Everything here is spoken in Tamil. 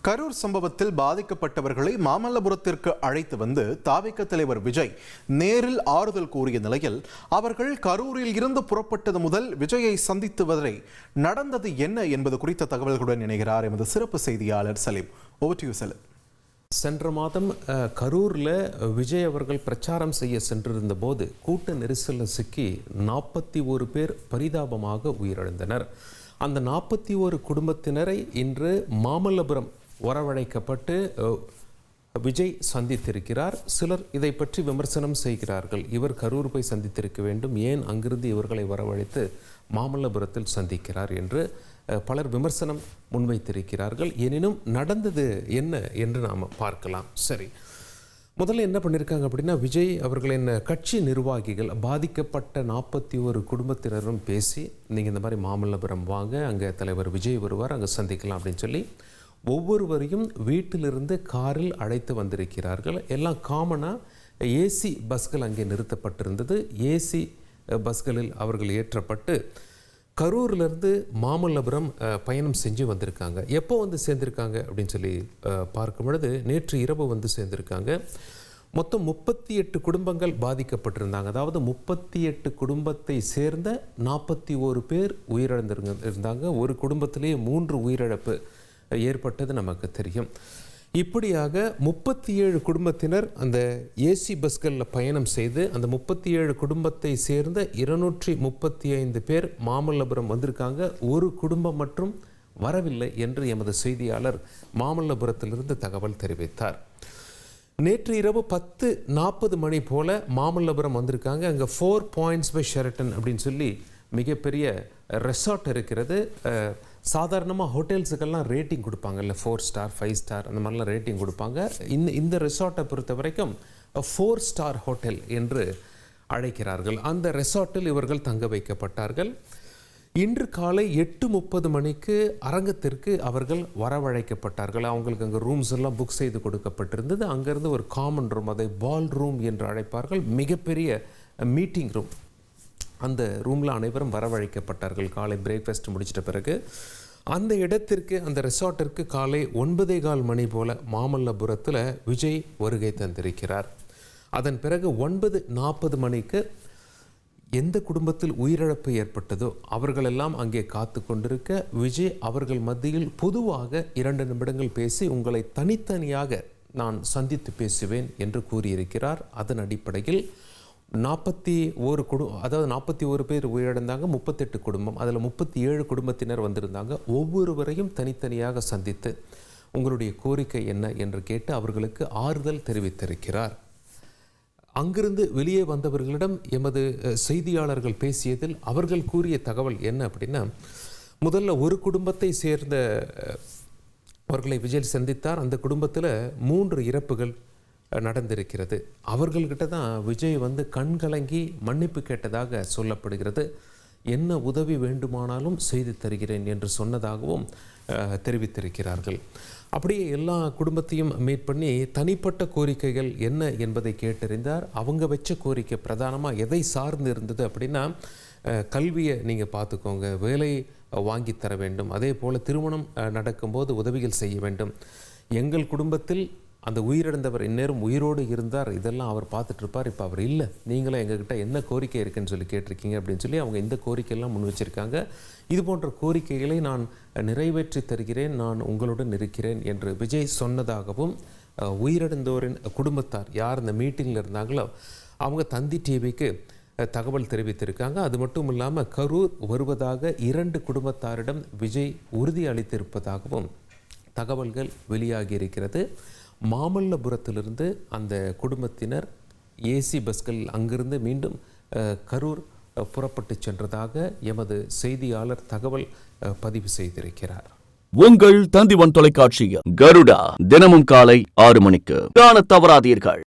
கரூர் சம்பவத்தில் பாதிக்கப்பட்டவர்களை மாமல்லபுரத்திற்கு அழைத்து வந்து தாவேக தலைவர் விஜய் நேரில் ஆறுதல் கூறிய நிலையில் அவர்கள் கரூரில் இருந்து புறப்பட்டது முதல் விஜயை சந்தித்து வரை நடந்தது என்ன என்பது குறித்த தகவல்களுடன் இணைகிறார் எமது சிறப்பு செய்தியாளர் Salim. Over to you Salim. சென்ற மாதம் கரூரில் விஜய் அவர்கள் பிரச்சாரம் செய்ய சென்றிருந்த போது கூட்ட நெரிசலில் சிக்கி 41 பேர் பரிதாபமாக உயிரிழந்தனர். அந்த 41 குடும்பத்தினரை இன்று மாமல்லபுரம் வரவழைக்கப்பட்டு விஜய் சந்தித்திருக்கிறார். சிலர் இதை பற்றி விமர்சனம் செய்கிறார்கள். இவர் கரூர் போய் சந்தித்திருக்க வேண்டும், ஏன் அங்கிருந்து இவர்களை வரவழைத்து மாமல்லபுரத்தில் சந்திக்கிறார் என்று பலர் விமர்சனம் முன்வைத்திருக்கிறார்கள். எனினும் நடந்தது என்ன என்று நாம் பார்க்கலாம். சரி, முதல்ல என்ன பண்ணியிருக்காங்க அப்படின்னா, விஜய் அவர்களின் கட்சி நிர்வாகிகள் பாதிக்கப்பட்ட 41 குடும்பத்தினரும் பேசி, நீங்கள் இந்த மாதிரி மாமல்லபுரம் வாங்க, அங்கே தலைவர் விஜய் வருவார், அங்கே சந்திக்கலாம் அப்படின்னு சொல்லி ஒவ்வொருவரையும் வீட்டிலிருந்து காரில் அழைத்து வந்திருக்கிறார்கள். எல்லாம் காமனாக ஏசி பஸ்கள் அங்கே நிறுத்தப்பட்டிருந்தது. ஏசி பஸ்களில் அவர்கள் ஏற்றப்பட்டு கரூர்லேருந்து மாமல்லபுரம் பயணம் செஞ்சு வந்திருக்காங்க. எப்போ வந்து சேர்ந்திருக்காங்க அப்படின்னு சொல்லி பார்க்கும் பொழுது நேற்று இரவு வந்து சேர்ந்திருக்காங்க. மொத்தம் 38 குடும்பங்கள் பாதிக்கப்பட்டிருந்தாங்க. அதாவது 38 குடும்பத்தை சேர்ந்த 41 பேர் உயிரிழந்திருந்தாங்க. ஒரு குடும்பத்திலேயே 3 உயிரிழப்பு ஏற்பட்டது நமக்கு தெரியும். இப்படியாக 37 குடும்பத்தினர் அந்த ஏசி பஸ்களில் பயணம் செய்து அந்த 37 குடும்பத்தை சேர்ந்த 235 பேர் மாமல்லபுரம் வந்திருக்காங்க. ஒரு குடும்பம் மற்றும் வரவில்லை என்று எமது செய்தியாளர் மாமல்லபுரத்திலிருந்து தகவல் தெரிவித்தார். நேற்று இரவு 10:40 மணி போல் மாமல்லபுரம் வந்திருக்காங்க. அங்கே 4 பாயிண்ட்ஸ் பை ஷெரட்டன் அப்படின்னு சொல்லி மிகப்பெரிய ரெசார்ட் இருக்கிறது. சாதாரணமாக ஹோட்டல்ஸுக்கெல்லாம் ரேட்டிங் கொடுப்பாங்கல்ல, 4 ஸ்டார் 5 ஸ்டார் அந்த மாதிரிலாம் ரேட்டிங் கொடுப்பாங்க. இந்த ரெசார்ட்டை பொறுத்த வரைக்கும் 4 ஸ்டார் ஹோட்டல் என்று அழைக்கிறார்கள். அந்த ரெசார்ட்டில் இவர்கள் தங்க வைக்கப்பட்டார்கள். இன்று காலை 8:30 மணிக்கு அரங்கத்திற்கு அவர்கள் வரவழைக்கப்பட்டார்கள். அவங்களுக்கு அங்கே ரூம்ஸ் எல்லாம் புக் செய்து கொடுக்கப்பட்டிருந்தது. அங்கேருந்து ஒரு காமன் ரூம், அதை பால் ரூம் என்று அழைப்பார்கள், மிகப்பெரிய மீட்டிங் ரூம், அந்த ரூமில் அனைவரும் வரவழைக்கப்பட்டார்கள். காலை பிரேக்ஃபாஸ்ட் முடிச்சிட்ட பிறகு அந்த இடத்திற்கு, அந்த ரெசார்ட்டிற்கு காலை 9:15 மணி போல் மாமல்லபுரத்தில் விஜய் வருகை தந்திருக்கிறார். அதன் பிறகு 9:40 மணிக்கு எந்த குடும்பத்தில் உயிரிழப்பு ஏற்பட்டதோ அவர்களெல்லாம் அங்கே காத்து கொண்டிருக்க, விஜய் அவர்கள் மத்தியில் பொதுவாக 2 நிமிடங்கள் பேசி உங்களை தனித்தனியாக நான் சந்தித்து பேசுவேன் என்று கூறியிருக்கிறார். அதன் அடிப்படையில் 41 பேர் உயிரிழந்தாங்க. 38 குடும்பம், அதில் 37 குடும்பத்தினர் வந்திருந்தாங்க. ஒவ்வொருவரையும் தனித்தனியாக சந்தித்து உங்களுடைய கோரிக்கை என்ன என்று கேட்டு அவர்களுக்கு ஆறுதல் தெரிவித்திருக்கிறார். அங்கிருந்து வெளியே வந்தவர்களிடம் எமது செய்தியாளர்கள் பேசியதில் அவர்கள் கூறிய தகவல் என்ன அப்படின்னா, முதல்ல ஒரு குடும்பத்தை சேர்ந்த அவர்களை விஜய் சந்தித்தார். அந்த குடும்பத்தில் 3 இறப்புகள் நடந்திருக்கிறது. அவர்கள்கிட்ட தான் விஜய் வந்து கண்கலங்கி மன்னிப்பு கேட்டதாக சொல்லப்படுகிறது. என்ன உதவி வேண்டுமானாலும் செய்து தருகிறேன் என்று சொன்னதாகவும் தெரிவித்திருக்கிறார்கள். அப்படியே எல்லா குடும்பத்தையும் மீட் பண்ணி தனிப்பட்ட கோரிக்கைகள் என்ன என்பதை கேட்டறிந்தார். அவங்க வச்ச கோரிக்கை பிரதானமாக எதை சார்ந்து இருந்தது அப்படின்னா, கல்வியை நீங்கள் பார்த்துக்கோங்க, வேலை வாங்கி தர வேண்டும், அதே போல் திருமணம் நடக்கும்போது உதவிகள் செய்ய வேண்டும், எங்கள் குடும்பத்தில் அந்த உயிரிழந்தவர் இந்நேரம் உயிரோடு இருந்தார், இதெல்லாம் அவர் பார்த்துட்ருப்பார், இப்போ அவர் இல்லை, நீங்களும் எங்ககிட்ட என்ன கோரிக்கை இருக்குன்னு சொல்லி கேட்டிருக்கீங்க அப்படின்னு சொல்லி அவங்க இந்த கோரிக்கையெல்லாம் முன் வச்சிருக்காங்க. இது போன்ற கோரிக்கைகளை நான் நிறைவேற்றி தருகிறேன், நான் உங்களுடன் இருக்கிறேன் என்று விஜய் சொன்னதாகவும் உயிரிழந்தோரின் குடும்பத்தார் யார் இந்த மீட்டிங்கில் இருந்தாங்களோ அவங்க தந்தி டிவிக்கு தகவல் தெரிவித்திருக்காங்க. அது மட்டும் இல்லாமல் கரூர் வருவதாக 2 குடும்பத்தாரிடம் விஜய் உறுதி அளித்திருப்பதாகவும் தகவல்கள் வெளியாகி இருக்கிறது. மாமல்லபுரத்திலிருந்து அந்த குடும்பத்தினர் ஏசி பஸ்கள் அங்கிருந்து மீண்டும் கரூர் புறப்பட்டு சென்றதாக எமது செய்தியாளர் தகவல் பதிவு செய்திருக்கிறார். உங்கள் தந்திவன் தொலைக்காட்சியில் கருடா தினமும் காலை 6 மணிக்கு காணத் தவறாதீர்கள்.